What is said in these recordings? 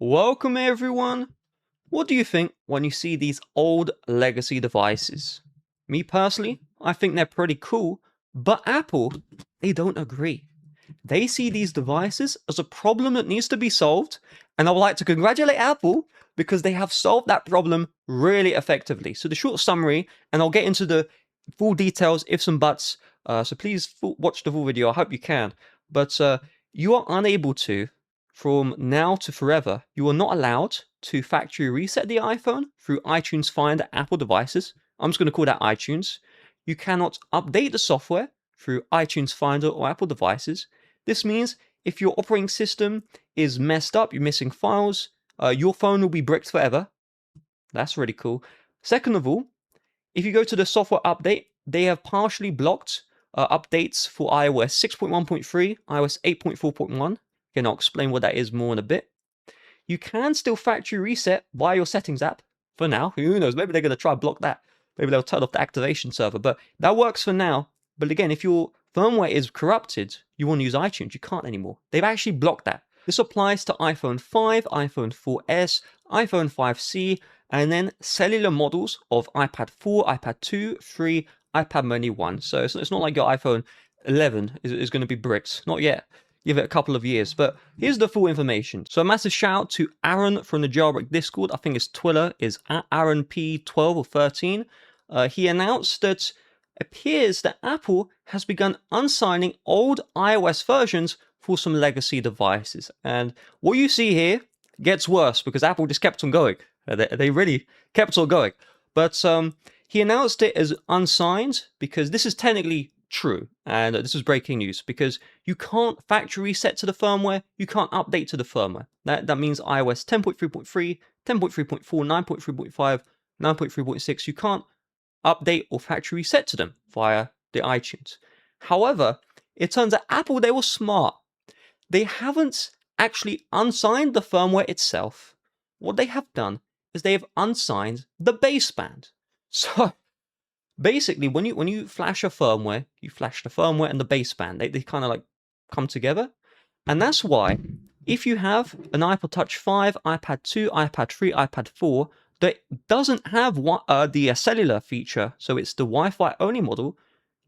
Welcome everyone! What do you think when you see these old legacy devices? Me personally, I think they're pretty cool, but Apple, they don't agree. They see these devices as a problem that needs to be solved, and I would like to congratulate Apple because they have solved that problem really effectively. So the short summary, and I'll get into the full details, ifs and buts, so please watch the full video, I hope you can. But you are unable to, from now to forever, you are not allowed to factory reset the iPhone through iTunes Find Apple devices. I'm just going to call that iTunes. You cannot update the software through iTunes Finder or Apple devices. This means if your operating system is messed up, you're missing files, your phone will be bricked forever. That's really cool. Second of all, if you go to the software update, they have partially blocked updates for iOS 6.1.3, iOS 8.4.1. Again, I'll explain what that is more in a bit. You can still factory reset via your settings app for now. Who knows? Maybe they're going to try and block that. Maybe they'll turn off the activation server, but that works for now. But again, if your firmware is corrupted, you want to use iTunes, you can't anymore. They've actually blocked that. This applies to iPhone 5, iPhone 4S, iPhone 5C, and then cellular models of iPad 4, iPad 2, 3, iPad Mini 1. So it's not like your iPhone 11 is going to be bricked. Not yet. Give it a couple of years. But here's the full information. So a massive shout out to Aaron from the Jailbreak Discord. I think his Twitter is at AaronP12 or 13. He announced that appears that Apple has begun unsigning old iOS versions for some legacy devices. And what you see here gets worse because Apple just kept on going. They really kept on going. But he announced it as unsigned because this is technically true, and this is breaking news because you can't factory reset to the firmware, you can't update to the firmware. That means iOS 10.3.3, 10.3.4, 9.3.5, 9.3.6, you can't update or factory reset to them via the iTunes. However, it turns out Apple, they were smart. They haven't actually unsigned the firmware itself. What they have done is they have unsigned the baseband. So basically, when you flash a firmware, you flash the firmware and the baseband. They kind of like come together. And that's why if you have an iPod Touch 5, iPad 2, iPad 3, iPad 4 that doesn't have the cellular feature, so it's the Wi-Fi only model,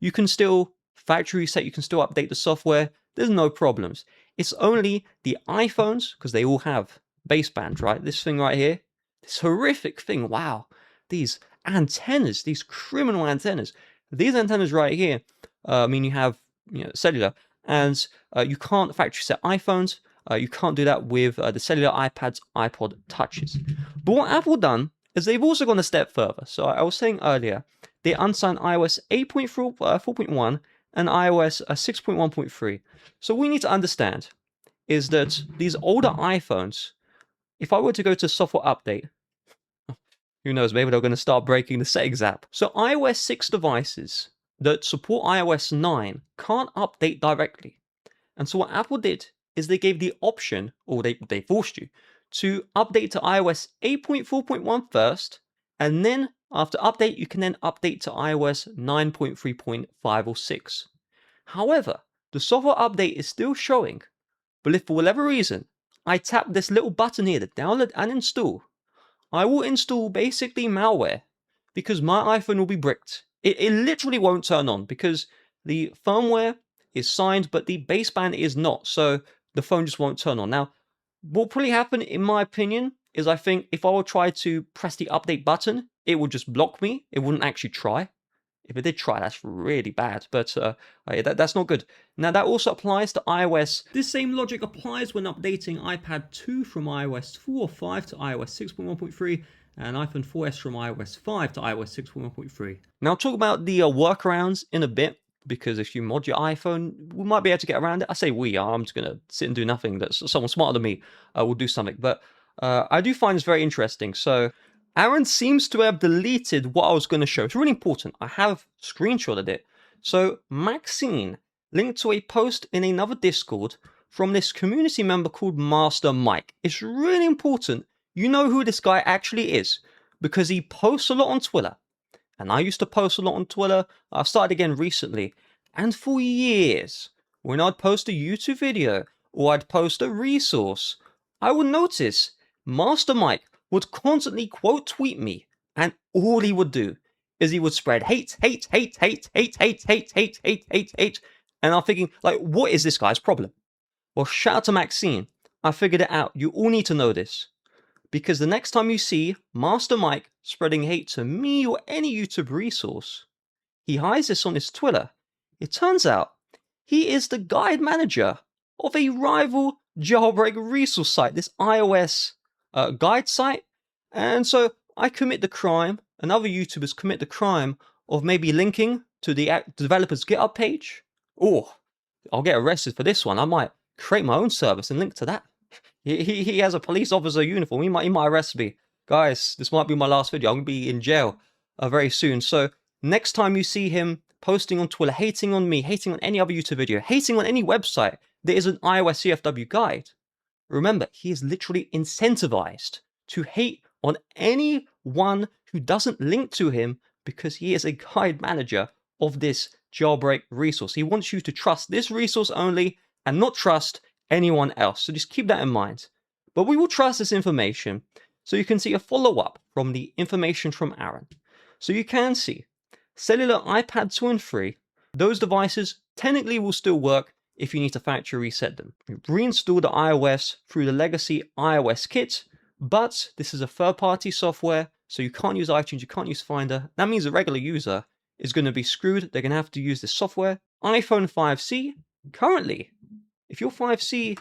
you can still factory reset, you can still update the software. There's no problems. It's only the iPhones, because they all have baseband, right? This thing right here, this horrific thing. Wow, these antennas, these criminal antennas. These antennas right here, I mean, you have cellular, and you can't factory set iPhones. You can't do that with the cellular iPads, iPod Touches. But what Apple done is they've also gone a step further. So I was saying earlier, they unsigned iOS 8.4.1 and iOS 6.1.3. So what we need to understand is that these older iPhones, if I were to go to software update, who knows, maybe they're going to start breaking the settings app. So iOS 6 devices that support iOS 9 can't update directly. And so what Apple did is they gave the option, or they forced you, to update to iOS 8.4.1 first, and then after update, you can then update to iOS 9.3.5 or 6. However, the software update is still showing, but if for whatever reason, I tap this little button here to download and install, I will install basically malware because my iPhone will be bricked. It literally won't turn on because the firmware is signed, but the baseband is not. So the phone just won't turn on. Now, what will probably happen, in my opinion, is I think if I will try to press the update button, it will just block me. It wouldn't actually try. If it did try, that's really bad, but that's not good. Now, that also applies to iOS. This same logic applies when updating iPad 2 from iOS 4 or 5 to iOS 6.1.3 and iPhone 4S from iOS 5 to iOS 6.1.3. Now, I'll talk about the workarounds in a bit, because if you mod your iPhone, we might be able to get around it. I say we are. I'm just going to sit and do nothing. That's someone smarter than me will do something. But I do find this very interesting. So Aaron seems to have deleted what I was going to show. It's really important. I have screenshotted it. So Maxine linked to a post in another Discord from this community member called Master Mike. It's really important you know who this guy actually is, because he posts a lot on Twitter. And I used to post a lot on Twitter. I've started again recently. And for years, when I'd post a YouTube video or I'd post a resource, I would notice Master Mike would constantly quote tweet me, and all he would do is he would spread hate, hate, hate, hate, hate, hate, hate, hate, hate, hate, hate. And I'm thinking, like, what is this guy's problem? Well, shout out to Maxine. I figured it out. You all need to know this. Because the next time you see Master Mike spreading hate to me or any YouTube resource, he hides this on his Twitter. It turns out he is the guide manager of a rival jailbreak resource site, this iOS guide site. And so I commit the crime, and other YouTubers commit the crime of maybe linking to the developer's GitHub page. Or I'll get arrested for this one. I might create my own service and link to that. He has a police officer uniform. He might arrest me. Guys, this might be my last video. I'm going to be in jail very soon. So next time you see him posting on Twitter, hating on me, hating on any other YouTube video, hating on any website that is an iOS CFW guide, remember, he is literally incentivized to hate on anyone who doesn't link to him because he is a guide manager of this jailbreak resource. He wants you to trust this resource only and not trust anyone else. So just keep that in mind. But we will trust this information. So you can see a follow-up from the information from Aaron. So you can see Cellular iPad 2 and 3, those devices technically will still work if you need to factory reset them. You reinstall the iOS through the legacy iOS kit, but this is a third-party software, so you can't use iTunes, you can't use Finder. That means a regular user is going to be screwed. They're going to have to use this software. iPhone 5C, currently, if your 5C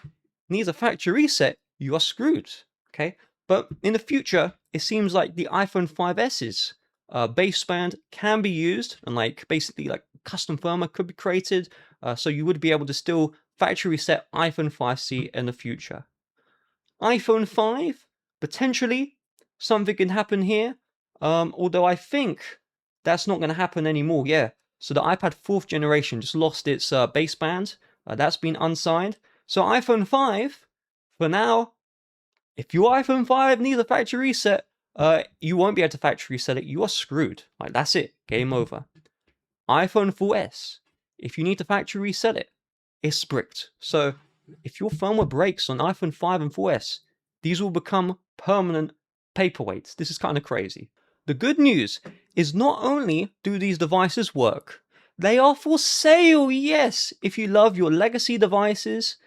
needs a factory reset, you are screwed, okay? But in the future, it seems like the iPhone 5S's baseband can be used, and basically custom firmware could be created, so you would be able to still factory reset iPhone 5C in the future. iPhone 5, potentially something can happen here, although I think that's not going to happen anymore. Yeah, so the iPad 4th generation just lost its baseband. That's been unsigned. So iPhone 5, for now, if your iPhone 5 needs a factory reset, you won't be able to factory reset it. You are screwed. That's it. Game over. iPhone 4S, if you need to factory reset it, it's bricked. So if your firmware breaks on iPhone 5 and 4S, these will become permanent paperweights. This is kind of crazy. The good news is not only do these devices work, they are for sale, yes! If you love your legacy devices,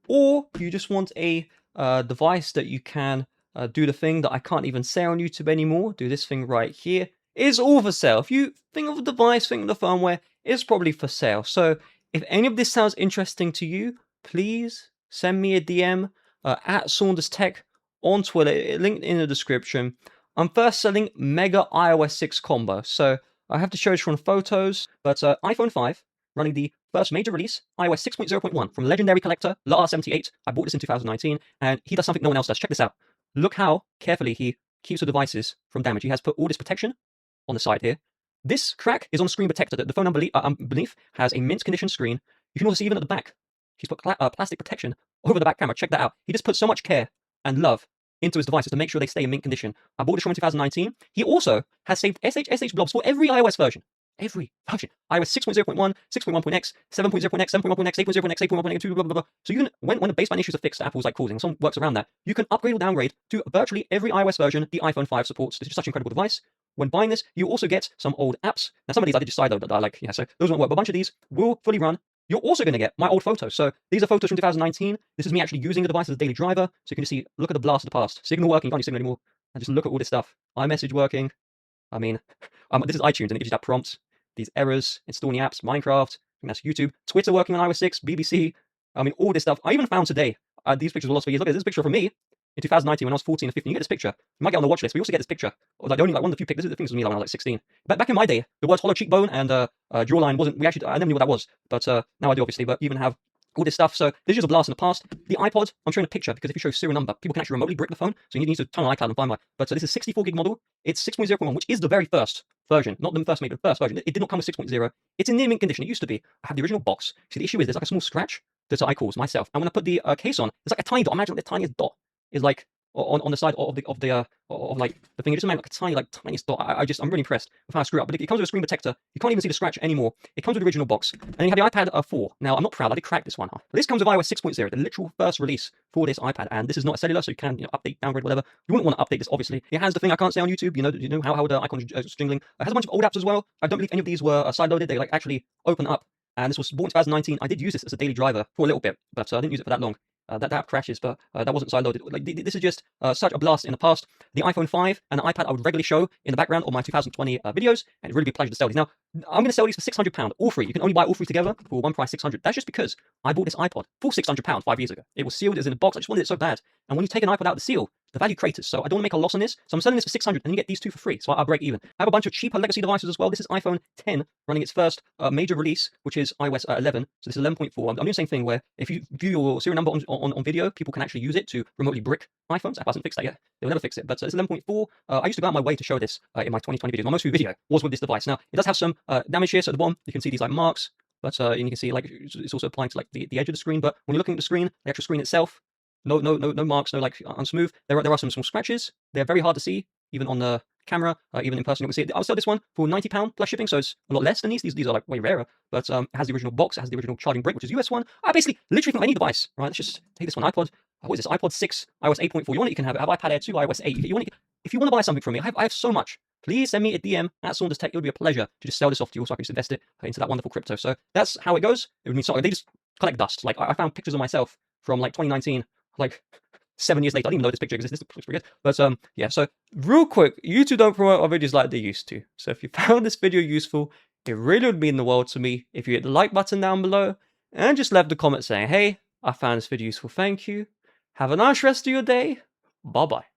or you just want a device that you can do the thing that I can't even say on YouTube anymore, do this thing right here, it's all for sale. If you think of a device, think of the firmware, it's probably for sale. So if any of this sounds interesting to you, please send me a DM at Saunders Tech on Twitter, linked in the description. I'm first selling Mega iOS 6 combo, so I have to show you on photos, but iPhone 5, running the first major release, iOS 6.0.1 from legendary collector LAR78. I bought this in 2019, and he does something no one else does. Check this out. Look how carefully he keeps the devices from damage. He has put all this protection on the side here. This crack is on screen protector. The phone underneath has a mint condition screen. You can also see even at the back, he's put plastic protection over the back camera. Check that out. He just put so much care and love into his devices to make sure they stay in mint condition. I bought this from 2019. He also has saved SSH blobs for every iOS version. Every version. iOS 6.0.1, 6.1.x, 7.0.x, 7.1.x, 8.0.x, 8.1.x, blah, blah, blah, blah. So you can, when the baseband issues are fixed, Apple's causing, some works around that, you can upgrade or downgrade to virtually every iOS version the iPhone 5 supports. This is such an incredible device. When buying this, you also get some old apps. Now, some of these I did decide though that I like, yeah, so those won't work, but a bunch of these will fully run. You're also going to get my old photos. So these are photos from 2019. This is me actually using the device as a daily driver. So you can just see, look at the blast of the past. Signal working, you can't use Signal anymore. And just look at all this stuff. iMessage working. I mean, this is iTunes and it gives you that prompts. These errors, installing apps, Minecraft, I think that's YouTube, Twitter working on iOS 6, BBC. I mean, all this stuff. I even found today, these pictures were lost for years. Look at this picture from me in 2019 when I was 14 or 15. You get this picture. You might get on the watch list, but you also get this picture. Only one of the few pictures. This is the things with me when I was 16. Back in my day, the words hollow cheekbone and jawline wasn't, I never knew what that was. But now I do, obviously. But you even have all this stuff. So this is just a blast in the past. The iPod, I'm showing a picture because if you show serial number, people can actually remotely brick the phone. So you need to turn on iCloud and find my. But so this is 64 gig model. It's 6.0.1, which is the very first version, not the first made, but the first version. It did not come with 6.0. It's in near mint condition. It used to be. I have the original box. See, the issue is there's like a small scratch that I caused myself. And when I put the case on, there's like a tiny dot. Imagine what the tiniest dot is like on the side of like the thing. It just made like a tiny dot. I'm really impressed with how I screw up. But it comes with a screen protector. You can't even see the scratch anymore. It comes with the original box, and then you have the iPad 4. Now I'm not proud. I did crack this one. But this comes with iOS 6.0, the literal first release for this iPad, and this is not a cellular, so you can update, downgrade, whatever. You wouldn't want to update this, obviously. It has the thing I can't say on YouTube. You know how the icons are jingling. It has a bunch of old apps as well. I don't believe any of these were sideloaded. They like actually open up. And this was bought in 2019. I did use this as a daily driver for a little bit, but I didn't use it for that long. That app crashes, but that wasn't sideloaded. Like this is just such a blast in the past. The iPhone 5 and the iPad I would regularly show in the background of my 2020 videos, and it'd really be a pleasure to sell these. Now, I'm going to sell these for £600, all three. You can only buy all three together for one price, £600. That's just because I bought this iPod for £600 5 years ago. It was sealed, it was in a box. I just wanted it so bad. And when you take an iPod out of the seal, the value craters. So I don't want to make a loss on this. So I'm selling this for $600, and you get these two for free. So I'll break even. I have a bunch of cheaper legacy devices as well. This is iPhone 10 running its first major release, which is iOS 11. So this is 11.4. I'm doing the same thing where if you view your serial number on video, people can actually use it to remotely brick iPhones. Apple hasn't fixed that yet. They will never fix it. But it's 11.4. I used to go out my way to show this in my 2020 videos. My most video was with this device. Now, it does have some damage here. So at the bottom, you can see these like marks. But and you can see like it's also applying to like the edge of the screen. But when you're looking at the screen, the actual screen itself, no marks, no like unsmooth. There are some small scratches. They're very hard to see, even on the camera, even in person. You can see it. I'll sell this one for £90 plus shipping, so it's a lot less than these. These are like way rarer, but it has the original box. It has the original charging brick, which is US one. I basically literally think any device. Right, let's just take this one. iPod. What is this? iPod 6, iOS 8.4. You want it? You can have it. I have iPad Air 2, iOS 8. If you want to buy something from me, I have so much. Please send me a DM at Saunders Tech. It would be a pleasure to just sell this off to you, so I can just invest it into that wonderful crypto. So that's how it goes. It would mean something. They just collect dust. Like I found pictures of myself from like 2019, like 7 years later. I didn't even know this picture exists. This looks pretty good. But yeah, so real quick, YouTube don't promote our videos like they used to. So if you found this video useful, it really would mean the world to me if you hit the like button down below and just left a comment saying, hey, I found this video useful. Thank you. Have a nice rest of your day. Bye-bye.